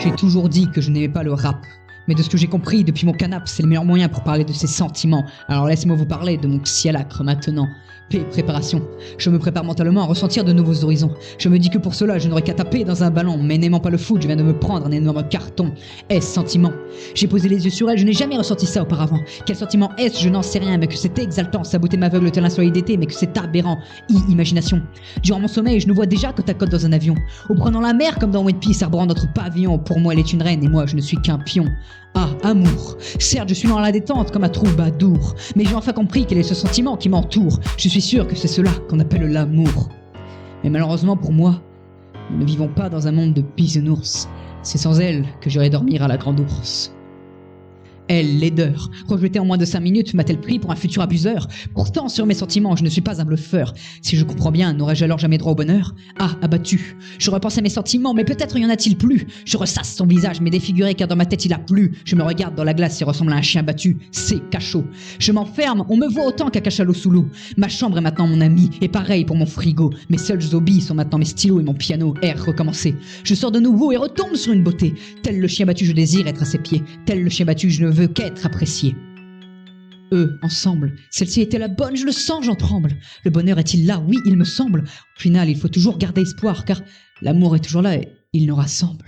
J'ai toujours dit que je n'aimais pas le rap. Mais de ce que j'ai compris depuis mon canapé, c'est le meilleur moyen pour parler de ses sentiments. Alors laissez-moi vous parler de mon cielacre maintenant. Paix, préparation. Je me prépare mentalement à ressentir de nouveaux horizons. Je me dis que pour cela, je n'aurai qu'à taper dans un ballon. Mais n'aimant pas le foot, je viens de me prendre un énorme carton. Est-ce sentiment? J'ai posé les yeux sur elle, je n'ai jamais ressenti ça auparavant. Quel sentiment est-ce? Je n'en sais rien, mais que c'est exaltant. Sa beauté m'aveugle tel un soleil d'été, mais que c'est aberrant. Imagination. Durant mon sommeil, je ne vois déjà côte à côte dans un avion. Ou prenant la mer comme dans One Piece, arborant notre pavillon. Pour moi, elle est une reine et moi, je ne suis qu'un pion. Ah, amour. Certes, je suis dans la détente comme un troubadour, mais j'ai enfin compris quel est ce sentiment qui m'entoure. Je suis sûr que c'est cela qu'on appelle l'amour. Mais malheureusement pour moi, nous ne vivons pas dans un monde de bisounours. C'est sans elle que j'irai dormir à la grande ours. Elle, laideur, rejetée en moins de 5 minutes, m'a-t-elle pris pour un futur abuseur? Pourtant, sur mes sentiments, je ne suis pas un bluffeur. Si je comprends bien, n'aurais-je alors jamais droit au bonheur? Ah, abattu. Je repense à mes sentiments, mais peut-être y en a-t-il plus. Je ressasse son visage, mais défiguré, car dans ma tête il a plu. Je me regarde dans la glace et ressemble à un chien battu. C'est cachot. Je m'enferme, on me voit autant qu'un cachalot sous l'eau. Ma chambre est maintenant mon ami, et pareil pour mon frigo. Mes seuls hobbies sont maintenant mes stylos et mon piano. Air recommencé. Je sors de nouveau et retombe sur une beauté. Tel le chien battu, je désire être à ses pieds. Tel le chien battu, je ne veux qu'être apprécié. Eux, ensemble, celle-ci était la bonne, je le sens, j'en tremble. Le bonheur est-il là? Oui, il me semble. Au final, il faut toujours garder espoir, car l'amour est toujours là et il nous rassemble.